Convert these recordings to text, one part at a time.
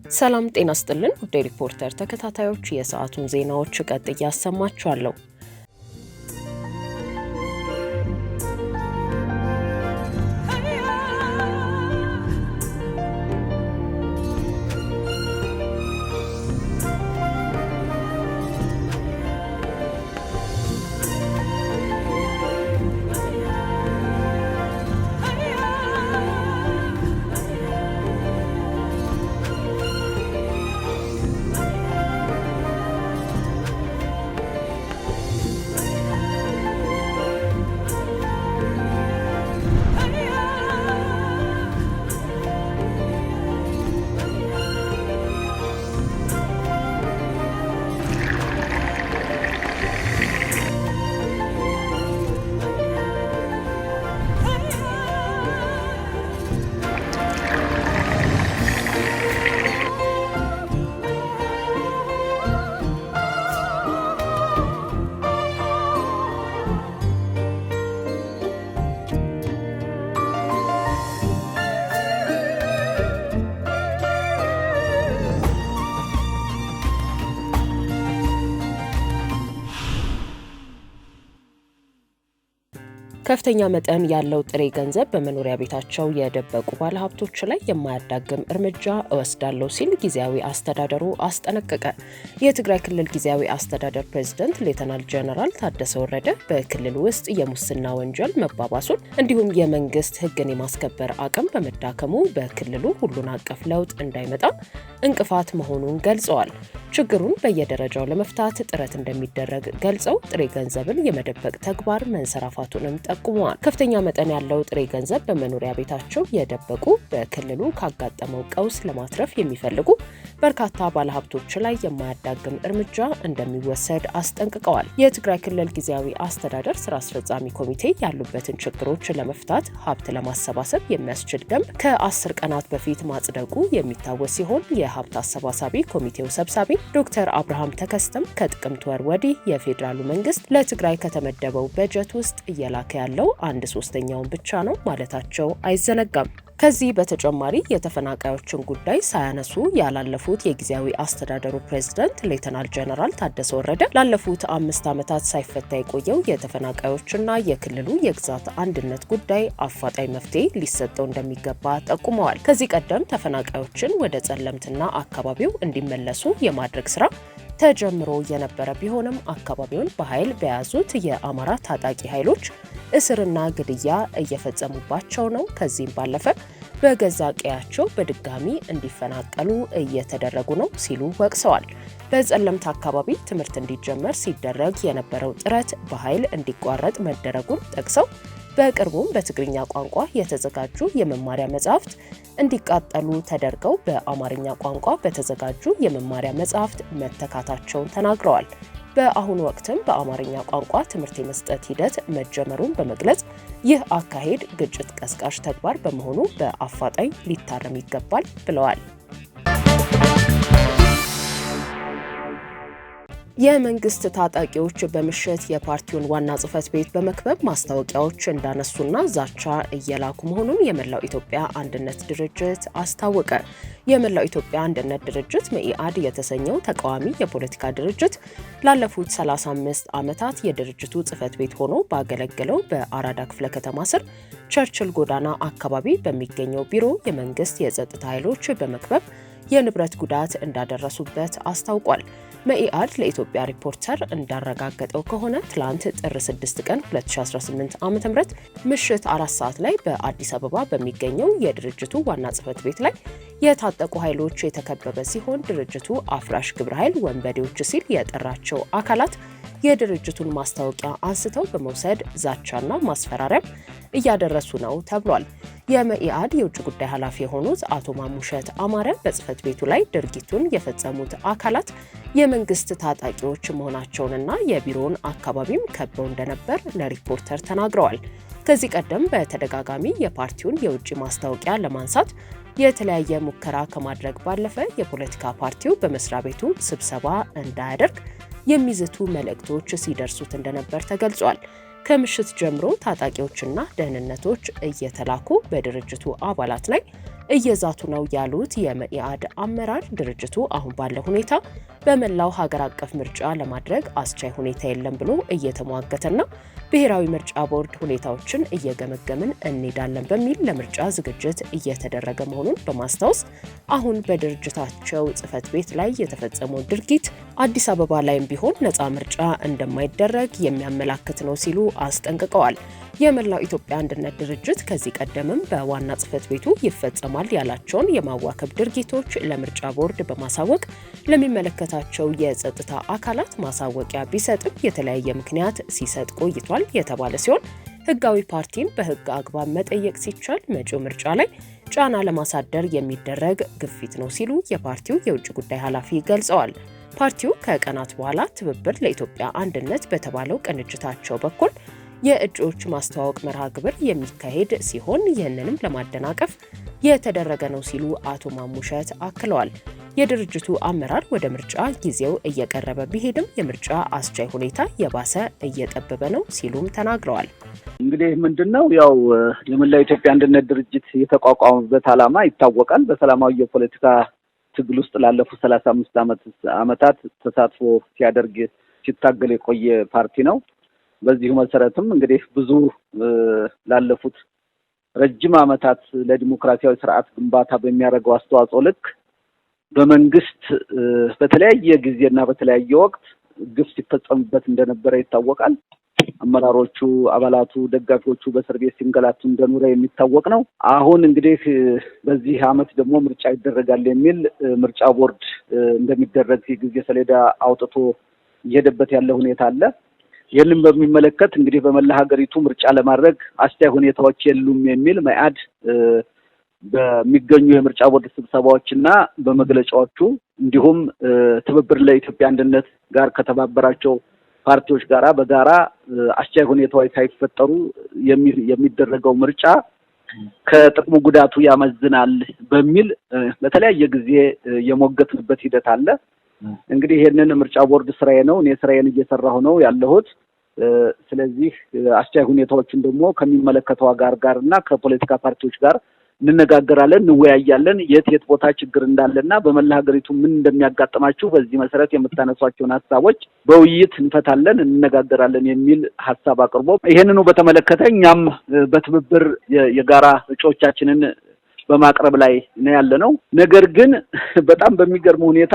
ሰላም ጤና ይስጥልን ውድ ሪፖርተር ተከታታዮች የሰዓቱን ዜናዎች ቀጥዬ አሰማችኋለሁ። ከፍተኛ መጠን ያለው ጥሬ ገንዘብ በመኖሪያ ቤታቸው የደበቁ ባለሀብቶች ላይ የማያዳግም እርምጃ እወስዳለሁ ሲል ጊዜያዊ አስተዳደሩ አስጠነቀቀ። የትግራይ ክልል ጊዜያዊ አስተዳደር ፕሬዝዳንት ሌተናል ጀነራል ታደሰ ወረደ በክልሉ ውስጥ የሙስና ወንጀል መባባሱን እንዲሁም የመንግስት ሕግን የማስከበር አቅም በመዳከሙ በክልሉ ሁሉን አቀፍ ለውጥ እንዳይመጣ እንቅፋት መሆኑን ገልጸዋል። ችግሩን በየደረጃው ለመፍታት ጥረት እንደሚደረግ ገልጸው ጥሬ ገንዘብን የመደበቅ ተግባር መንሰራፋቱንም ጠቁመዋል። ከፍተኛ መጠን ያለው ጥሬ ገንዘብ በመኖሪያ ቤታቸው የደበቁ በክልሉ ካጋጠመው ቀውስ ለማትረፍ የሚፈልጉ በርካታ ባለሀብቶች ላይ የማያዳግም እርምጃ እንደሚወሰድ አስጠንቅቀዋል። የትግራይ ክልል ጊዜያዊ አስተዳደር ስራ አስፈጻሚ ኮሚቴ ያሉበትን ችግሮች ለመፍታት ሀብት ለማሰባሰብ የሚያስችል ደንብ ከ10 ቀናት በፊት ማጽደቁ የሚታወስ ሲሆን የሀብት አሰባሳቢ ኮሚቴው ሰብሳቢ ዶክተር አብርሃም ተከስተም ከጥቅምት ወር ወዲህ የፌዴራሉ መንግስት ለትግራይ ከተመደበው በጀት ውስጥ እየላከ ያለው 1/3ኛውን ብቻ ነው ማለታቸው አይዘነጋም። ከዚህ በተጨማሪ የተፈናቃዮችን ጉዳይ ሳያነሱ ያላለፉት የጊዜያዊ አስተዳደሩ ፕሬዝዳንት ሌተናል ጀነራል ታደሰ ወረደ ላለፉት 5 ዓመታት ሳይፈታ የቆየው የተፈናቃዮችና የክልሉ የግዛት አንድነት ጉዳይ አፋጣኝ መፍትሄ ሊሰጠው እንደሚገባ ጠቁመዋል። ከዚህ ቀደም ተፈናቃዮችን ወደ ጸለምትና አካባቢው እንዲመለሱ የማድረግ ስራ ተጀምሮ የነበረ ቢሆንም አካባቢውን በኃይል በያዙት የአማራ ታጣቂ ኃይሎች እስርና ግድያ እየፈጸሙባቸው ነው። ከዚህም ባለፈ በገዛ ቀያቸው በድጋሚ እንዲፈናቀሉ እየተደረጉ ነው ሲሉ ወቅሰዋል። በጸለምት አካባቢ ትምህርት እንዲጀመር ሲደረግ የነበረው ጥረት በኃይል እንዲቋረጥ መደረጉን ጠቅሰው በቅርቡም በትግርኛ ቋንቋ የተዘጋጁ የመማሪያ መጻሕፍት እንዲቃጠሉ ተደርገው በአማርኛ ቋንቋ በተዘጋጁ የመማሪያ መጻሕፍት መተካታቸውን ተናግረዋል። በአሁኑ ወቅትም በአማርኛ ቋንቋ ትምህርት የመስጠት ሂደት መጀመሩን በመግለጽ ይህ አካሄድ ግጭት ቀስቃሽ ተግባር በመሆኑ በአፋጣኝ ሊታረም ይገባል ብለዋል። የመንግስት ታጣቂዎች በምሽት የፓርቲውን ዋና ጽህፈት ቤት በመክበብ ማስታወቂያዎች እንዳነሱና ዛቻ እየላኩ መሆኑን የመላው ኢትዮጵያ አንድነት ድርጅት አስታወቀ። የመላው ኢትዮጵያ አንድነት ድርጅት መኢአድ የተሰኘው ተቃዋሚ የፖለቲካ ድርጅት ላለፉት 35 ዓመታት የድርጅቱ ጽህፈት ቤት ሆኖ ባገለገለው በአራዳ ክፍለ ከተማ ስር ቸርችል ጎዳና አካባቢ በሚገኘው ቢሮ የመንግስት የጸጥታ ኃይሎች በመክበብ የንብረት ጉዳት እንዳደረሱበት አስታውቋል። መኢአድ ለኢትዮጵያ ሪፖርተር እንዳረጋገጠው ከሆነ ትላንት ጥር 6 ቀን 2018 ዓ.ም ምሽት 4 ሰዓት ላይ በአዲስ አበባ በሚገኘው የድርጅቱ ዋና ጽህፈት ቤት ላይ የታጠቁ ኃይሎች የተከበበ ሲሆን ድርጅቱ አፍራሽ ግብረ ኃይል ወንበዴዎች ሲል የጠራቸው አካላት የድርጅቱን ማስታወቂያ አንስተው በመውሰድ ዛቻና ማስፈራሪያም እያደረሱ ነው ተብሏል። የመኢአድ የውጭ ጉዳይ ኃላፊ የሆኑት አቶ ማሙሸት አማረ በጽህፈት ቤቱ ላይ ድርጊቱን የፈጸሙት አካላት የመንግስት ታጣቂዎች መሆናቸውንና የቢሮውን አካባቢም ከበው እንደነበር ለሪፖርተር ተናግረዋል። ከዚህ ቀደም በተደጋጋሚ የፓርቲውን የውጭ ማስታወቂያ ለማንሳት የተለያየ ሙከራ ከማድረግ ባለፈ የፖለቲካ ፓርቲው በመስሪያ ቤቱ ስብሰባ እንዳያደርግ የሚዝቱ መልእክቶች ሲደርሱት እንደነበር ተገልጿል። ከምሽት ጀምሮ ታጣቂዎችና ደህንነቶች እየተላኩ በድርጅቱ አባላት ላይ እየዛቱ ነው ያሉት የመኢአድ አመራር ድርጅቱ አሁን ባለው ሁኔታ በመላው ሀገር አቀፍ ምርጫ ለማድረግ አስቻይ ሁኔታ የለም ብሎ እየተሟገተና ብሔራዊ ምርጫ ቦርድ ሁኔታዎችን እየገመገምን እንሄዳለን በሚል ለምርጫ ዝግጅት እየተደረገ መሆኑን በማስታወስ አሁን በድርጅታቸው ጽህፈት ቤት ላይ የተፈጸመው ድርጊት አዲስ አበባ ላይም ቢሆን ነፃ ምርጫ እንደማይደረግ የሚያመላክት ነው ሲሉ አስጠንቅቀዋል። የመላው ኢትዮጵያ አንድነት ድርጅት ከዚህ ቀደምም በዋና ጽህፈት ቤቱ ይፈጸማል ያላቸውን የማዋከብ ድርጊቶች ለምርጫ ቦርድ በማሳወቅ ለሚመለከታቸው የጸጥታ አካላት ማሳወቂያ ቢሰጥም የተለያየ ምክንያት ሲሰጥ ቆይቷል የተባለ ሲሆን ህጋዊ ፓርቲን በህግ አግባብ መጠየቅ ሲቻል መጪው ምርጫ ላይ ጫና ለማሳደር የሚደረግ ግፊት ነው ሲሉ የፓርቲው የውጭ ጉዳይ ኃላፊ ገልጸዋል። ፓርቲው ከቀናት በኋላ ትብብር ለኢትዮጵያ አንድነት በተባለው ቅንጅታቸው በኩል የእጩዎች ማስተዋወቅ መርሃ ግብር የሚካሄድ ሲሆን ይህንንም ለማደናቀፍ የተደረገ ነው ሲሉ አቶ ማሙሸት አክለዋል። የድርጅቱ አመራር ወደ ምርጫ ጊዜው እየቀረበ ቢሄድም የምርጫ አስቻይ ሁኔታ የባሰ እየጠበበ ነው ሲሉም ተናግረዋል። እንግዲህ ምንድነው ያው የመላው ኢትዮጵያ አንድነት ድርጅት የተቋቋመበት ዓላማ ይታወቃል። በሰላማዊ የፖለቲካ ትግል ውስጥ ላለፉት 35 ዓመታት ተሳትፎ ሲያደርግ ሲታገል የቆየ ፓርቲ ነው። በዚሁ መሰረትም እንግዲህ ብዙ ላለፉት ረጅም ዓመታት ለዲሞክራሲያዊ ስርዓት ግንባታ በሚያደርገው አስተዋጽኦ ልክ በመንግስት በተለያየ ጊዜና በተለያየ ወቅት ግፍ ሲፈጸምበት እንደነበረ ይታወቃል። አመራሮቹ፣ አባላቱ፣ ደጋፊዎቹ በእስር ቤት ሲንገላቱ እንደኖረ የሚታወቅ ነው። አሁን እንግዲህ በዚህ ዓመት ደግሞ ምርጫ ይደረጋል የሚል ምርጫ ቦርድ እንደሚደረግ የጊዜ ሰሌዳ አውጥቶ እየሄደበት ያለ ሁኔታ አለ። ይህንን በሚመለከት እንግዲህ በመላ ሀገሪቱ ምርጫ ለማድረግ አስቻይ ሁኔታዎች የሉም የሚል መኢአድ በሚገኙ የምርጫ ቦርድ ስብሰባዎችና በመግለጫዎቹ እንዲሁም ትብብር ለኢትዮጵያ አንድነት ጋር ከተባበራቸው ፓርቲዎች ጋራ በጋራ አስቻይ ሁኔታዎች ሳይፈጠሩ የሚደረገው ምርጫ ከጥቅሙ ጉዳቱ ያመዝናል በሚል በተለያየ ጊዜ የሞገትንበት ሂደት አለ። እንግዲህ ይሄንን ምርጫ ቦርድ ስራዬ ነው፣ እኔ ስራዬን እየሰራሁ ነው ያለሁት። ስለዚህ አስቻይ ሁኔታዎችን ደግሞ ከሚመለከተው ጋርና ከፖለቲካ ፓርቲዎች ጋር እንነጋገራለን፣ እንወያያለን። የት ቦታ ችግር እንዳለና በመላ ሀገሪቱ ምን እንደሚያጋጥማችሁ በዚህ መሰረት የምታነሷቸውን ሀሳቦች በውይይት እንፈታለን፣ እንነጋገራለን የሚል ሀሳብ አቅርቦ ይሄንኑ በተመለከተ እኛም በትብብር የጋራ እጩዎቻችንን በማቅረብ ላይ ነው ያለነው። ነገር ግን በጣም በሚገርም ሁኔታ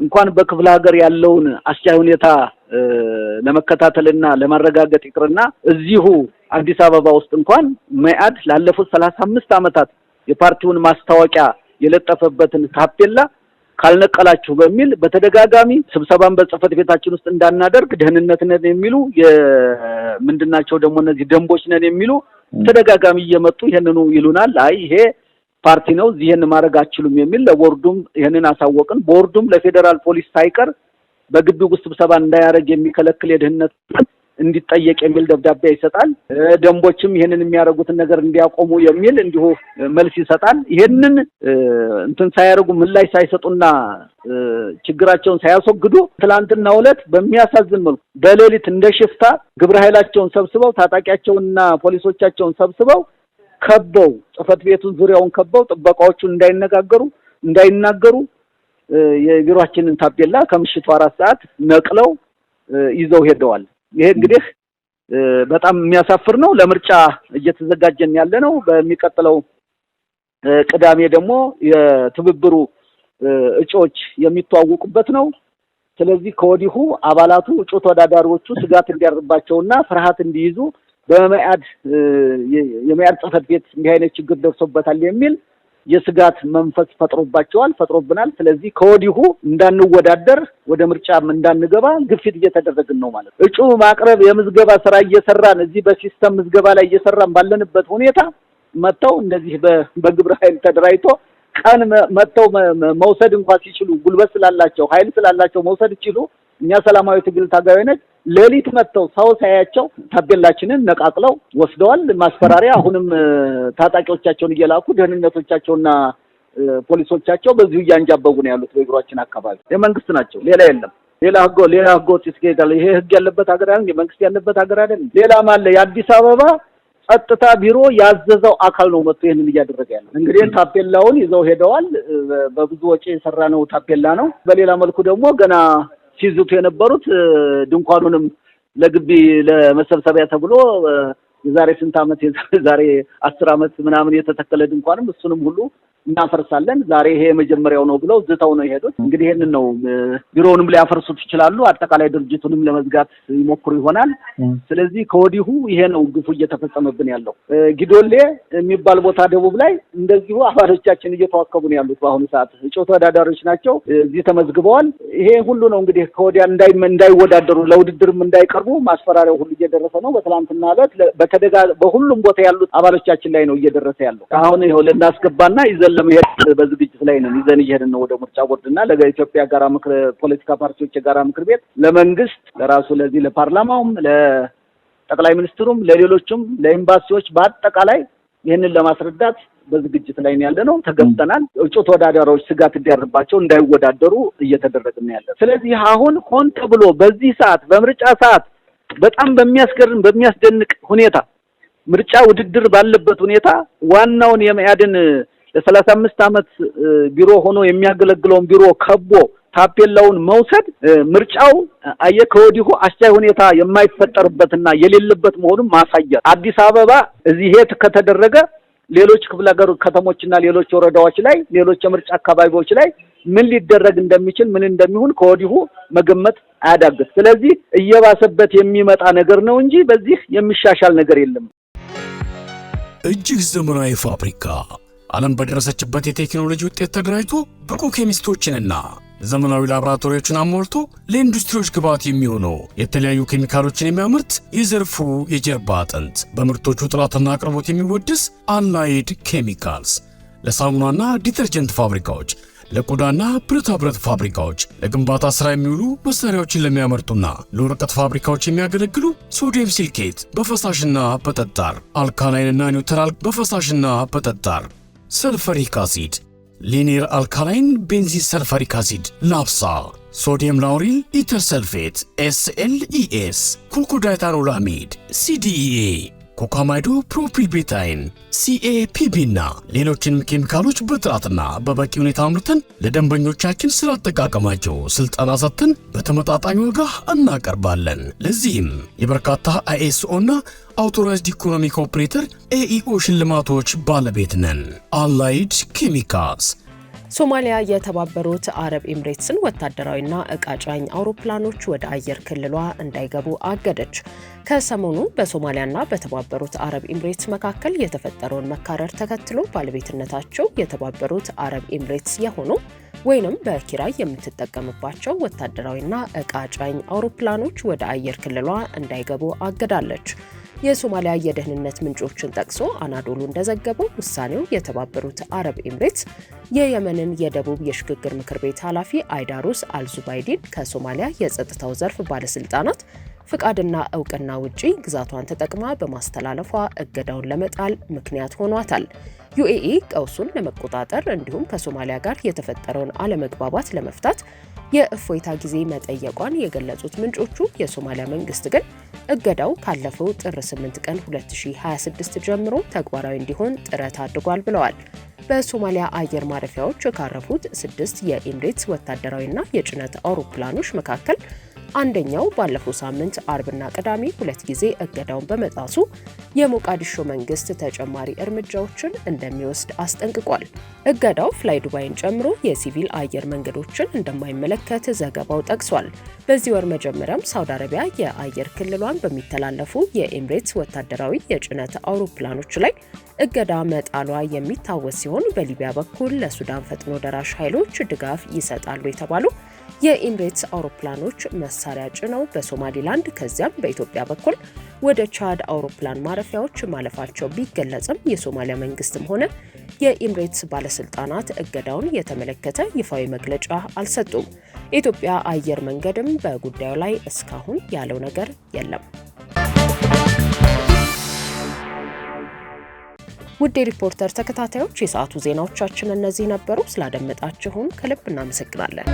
እንኳን በክፍለ ሀገር ያለውን አስቻይ ሁኔታ ለመከታተልና ለማረጋገጥ ይቅርና እዚሁ አዲስ አበባ ውስጥ እንኳን መኢአድ ላለፉት 35 ዓመታት የፓርቲውን ማስታወቂያ የለጠፈበትን ታፔላ ካልነቀላችሁ በሚል በተደጋጋሚ ስብሰባን በጽህፈት ቤታችን ውስጥ እንዳናደርግ ደህንነት ነን የሚሉ ምንድናቸው ደግሞ እነዚህ ደንቦች ነን የሚሉ ተደጋጋሚ እየመጡ ይሄንኑ ይሉናል። አይ ይሄ ፓርቲ ነው ይሄን ማድረግ አትችሉም የሚል ለቦርዱም ይሄንን አሳወቅን። ቦርዱም ለፌደራል ፖሊስ ሳይቀር በግቢው ውስጥ ስብሰባ እንዳያደርግ የሚከለክል የደህንነት እንዲጠየቅ የሚል ደብዳቤ ይሰጣል። ደንቦችም ይሄንን የሚያደርጉትን ነገር እንዲያቆሙ የሚል እንዲሁ መልስ ይሰጣል። ይሄንን እንትን ሳያደርጉ ምላሽ ሳይሰጡና ችግራቸውን ሳያስወግዱ ትላንትና ዕለት በሚያሳዝን መልኩ በሌሊት እንደ ሽፍታ ግብረ ኃይላቸውን ሰብስበው ታጣቂያቸውንና ፖሊሶቻቸውን ሰብስበው ከበው ጽህፈት ቤቱን ዙሪያውን ከበው ጥበቃዎቹን እንዳይናገሩ የቢሮአችንን ታፔላ ከምሽቱ 4 ሰዓት ነቅለው ይዘው ሄደዋል። ይሄ እንግዲህ በጣም የሚያሳፍር ነው። ለምርጫ እየተዘጋጀን ያለ ነው። በሚቀጥለው ቅዳሜ ደግሞ የትብብሩ እጩዎች የሚተዋወቁበት ነው። ስለዚህ ከወዲሁ አባላቱ እጩ ተወዳዳሪዎቹ ስጋት እንዲያርባቸውና ፍርሃት እንዲይዙ በመኢአድ የመኢአድ ጽህፈት ቤት እንዲህ አይነት ችግር ደርሶበታል የሚል የስጋት መንፈስ ፈጥሮብናል። ስለዚህ ከወዲሁ እንዳንወዳደር ወደ ምርጫም እንዳንገባ ግፊት እየተደረግን ነው ማለት ነው። እጩ ማቅረብ የምዝገባ ስራ እየሰራን እዚህ በሲስተም ምዝገባ ላይ እየሰራን ባለንበት ሁኔታ መተው እንደዚህ በግብረ ኃይል ተደራይቶ ቀን መተው መውሰድ እንኳን ሲችሉ ጉልበት ስላላቸው ኃይል ስላላቸው መውሰድ ይችሉ እኛ ሰላማዊ ትግል ታጋዮች ሌሊት መተው ሰው ሳያቸው ታፔላችንን ነቃቅለው ወስደዋል። ማስፈራሪያ አሁንም ታጣቂዎቻቸውን እየላኩ ደህንነቶቻቸውና ፖሊሶቻቸው በዚሁ እያንጃበቡ ነው ያሉት። በእግሯችን አካባቢ የመንግስት ናቸው፣ ሌላ የለም። ሌላ ህገ ወጥ ይስከዳል። ይሄ ህግ ያለበት ሀገር አይደል? የመንግስት ያለበት ሀገር አይደል? ሌላ ማለ የአዲስ አበባ ጸጥታ ቢሮ ያዘዘው አካል ነው መጥቶ ይሄንን እያደረገ ያለው። እንግዲህ ታፔላውን ይዘው ሄደዋል። በብዙ ወጪ የሰራነው ታፔላ ነው። በሌላ መልኩ ደግሞ ገና ሲይዙት የነበሩት ድንኳኑንም ለግቢ ለመሰብሰቢያ ተብሎ የዛሬ ስንት ዓመት የዛሬ 10 ዓመት ምናምን የተተከለ ድንኳንም እሱንም ሁሉ እናፈርሳለን ዛሬ ይሄ መጀመሪያው ነው ብለው ዝተው ነው የሄዱት። እንግዲህ ይሄንን ነው ቢሮውንም ሊያፈርሱት ይችላሉ፣ አጠቃላይ ድርጅቱንም ለመዝጋት ይሞክሩ ይሆናል። ስለዚህ ከወዲሁ ይሄ ነው ግፉ እየተፈጸመብን ያለው። ጊዶሌ የሚባል ቦታ ደቡብ ላይ እንደዚሁ አባሎቻችን እየተዋከቡ ነው ያሉት። በአሁኑ ሰዓት እጩ ተወዳዳሪዎች ናቸው፣ እዚህ ተመዝግበዋል። ይሄ ሁሉ ነው እንግዲህ ከወዲያ እንዳይወዳደሩ ለውድድርም እንዳይቀርቡ ማስፈራሪያው ሁሉ እየደረሰ ነው። በትላንትና ዕለት በሁሉም ቦታ ያሉት አባሎቻችን ላይ ነው እየደረሰ ያለው። አሁን ይሄው ለናስገባና ይዘን ለመሄድ በዝግጅት ላይ ነን። ይዘን እየሄድን ነው ወደ ምርጫ ቦርድና ለኢትዮጵያ ጋራ ምክር ፖለቲካ ፓርቲዎች የጋራ ምክር ቤት ለመንግስት ለራሱ ለዚህ ለፓርላማውም ለጠቅላይ ሚኒስትሩም ለሌሎችም ለኤምባሲዎች በአጠቃላይ ይህንን ለማስረዳት በዝግጅት ላይ ነው ያለነው። ተገፍተናል። እጩ ተወዳዳሪዎች ስጋት እንዲያርባቸው እንዳይወዳደሩ እየተደረገ ነው ያለው። ስለዚህ አሁን ሆን ተብሎ በዚህ ሰዓት በምርጫ ሰዓት በጣም በሚያስገርም በሚያስደንቅ ሁኔታ ምርጫ ውድድር ባለበት ሁኔታ ዋናውን የመያድን ለ35 ዓመት ቢሮ ሆኖ የሚያገለግለውን ቢሮ ከቦ ታፔላውን መውሰድ ምርጫው ከወዲሁ አስቻይ ሁኔታ የማይፈጠርበትና የሌለበት መሆኑን ማሳያ። አዲስ አበባ እዚህ ከተደረገ ሌሎች ክፍለ ሀገር ከተሞችና ሌሎች ወረዳዎች ላይ ሌሎች የምርጫ አካባቢዎች ላይ ምን ሊደረግ እንደሚችል ምን እንደሚሆን ከወዲሁ መገመት አያዳግት። ስለዚህ እየባሰበት የሚመጣ ነገር ነው እንጂ በዚህ የሚሻሻል ነገር የለም። እጅግ ዘመናዊ ፋብሪካ ዓለም በደረሰችበት የቴክኖሎጂ ውጤት ተደራጅቶ ብቁ ኬሚስቶችንና ዘመናዊ ላቦራቶሪዎችን አሟልቶ ለኢንዱስትሪዎች ግብዓት የሚሆኑ የተለያዩ ኬሚካሎችን የሚያመርት የዘርፉ የጀርባ አጥንት በምርቶቹ ጥራትና አቅርቦት የሚወደስ አላይድ ኬሚካልስ ለሳሙናና ዲተርጀንት ፋብሪካዎች፣ ለቆዳና ብረታ ብረት ፋብሪካዎች፣ ለግንባታ ስራ የሚውሉ መሳሪያዎችን ለሚያመርቱና ለወረቀት ፋብሪካዎች የሚያገለግሉ ሶዲየም ሲልኬት በፈሳሽና በጠጣር፣ አልካላይንና ኒውትራል በፈሳሽና በጠጣር፣ ሰልፈሪክ አሲድ፣ ሊኒየር አልካላይን ቤንዚን ሰልፈሪክ አሲድ፣ ላፕሳ፣ ሶዲየም ላውሪል ኢተር ሰልፌት፣ SLES፣ ኩልኮዳይታኖላሚድ፣ CDEA፣ ኮካማይዶ ፕሮፒቤታይን፣ CAPB እና ሌሎችንም ኬሚካሎች በጥራትና በበቂ ሁኔታ አምርተን ለደንበኞቻችን ስለ አጠቃቀማቸው ስልጠና ሰጥተን በተመጣጣኝ ዋጋ እናቀርባለን። ለዚህም የበርካታ ISO እና አውቶራይዝድ ኢኮኖሚክ ኦፕሬተር AEO ሽልማቶች ባለቤት ነን። አላይድ ኬሚካልስ። ሶማሊያ የተባበሩት አረብ ኤምሬትስን ወታደራዊና ዕቃ ጫኝ አውሮፕላኖች ወደ አየር ክልሏ እንዳይገቡ አገደች። ከሰሞኑ በሶማሊያና በተባበሩት አረብ ኤምሬትስ መካከል የተፈጠረውን መካረር ተከትሎ ባለቤትነታቸው የተባበሩት አረብ ኤምሬትስ የሆኑ ወይንም በኪራይ የምትጠቀምባቸው ወታደራዊና ዕቃ ጫኝ አውሮፕላኖች ወደ አየር ክልሏ እንዳይገቡ አገዳለች። የሶማሊያ የደህንነት ምንጮችን ጠቅሶ አናዶሉ እንደዘገበው ውሳኔው የተባበሩት አረብ ኤምሬትስ የየመንን የደቡብ የሽግግር ምክር ቤት ኃላፊ አይዳሩስ አልዙባይዲን ከሶማሊያ የጸጥታው ዘርፍ ባለስልጣናት ፍቃድና እውቅና ውጪ ግዛቷን ተጠቅማ በማስተላለፏ እገዳውን ለመጣል ምክንያት ሆኗታል። ዩኤኢ ቀውሱን ለመቆጣጠር እንዲሁም ከሶማሊያ ጋር የተፈጠረውን አለመግባባት ለመፍታት የእፎይታ ጊዜ መጠየቋን የገለጹት ምንጮቹ የሶማሊያ መንግስት ግን እገዳው ካለፈው ጥር 8 ቀን 2026 ጀምሮ ተግባራዊ እንዲሆን ጥረት አድርጓል ብለዋል። በሶማሊያ አየር ማረፊያዎች ካረፉት 6 የኤምሬትስ ወታደራዊና የጭነት አውሮፕላኖች መካከል አንደኛው ባለፈው ሳምንት አርብና ቅዳሜ 2 ጊዜ እገዳውን በመጣሱ የሞቃዲሾ መንግስት ተጨማሪ እርምጃዎችን እንደሚወስድ አስጠንቅቋል። እገዳው ፍላይ ዱባይን ጨምሮ የሲቪል አየር መንገዶችን እንደማይመለከት ዘገባው ጠቅሷል። በዚህ ወር መጀመሪያም ሳውዲ አረቢያ የአየር ክልሏን በሚተላለፉ የኤምሬትስ ወታደራዊ የጭነት አውሮፕላኖች ላይ እገዳ መጣሏ የሚታወስ ሲሆን በሊቢያ በኩል ለሱዳን ፈጥኖ ደራሽ ኃይሎች ድጋፍ ይሰጣሉ የተባሉ የኤምሬትስ አውሮፕላኖች መሳሪያ ጭነው በሶማሊላንድ ከዚያም በኢትዮጵያ በኩል ወደ ቻድ አውሮፕላን ማረፊያዎች ማለፋቸው ቢገለጽም የሶማሊያ መንግስትም ሆነ የኤምሬትስ ባለስልጣናት እገዳውን የተመለከተ ይፋዊ መግለጫ አልሰጡም። የኢትዮጵያ አየር መንገድም በጉዳዩ ላይ እስካሁን ያለው ነገር የለም። ውድ ሪፖርተር ተከታታዮች የሰዓቱ ዜናዎቻችን እነዚህ ነበሩ። ስላደመጣችሁን ከልብ እናመሰግናለን።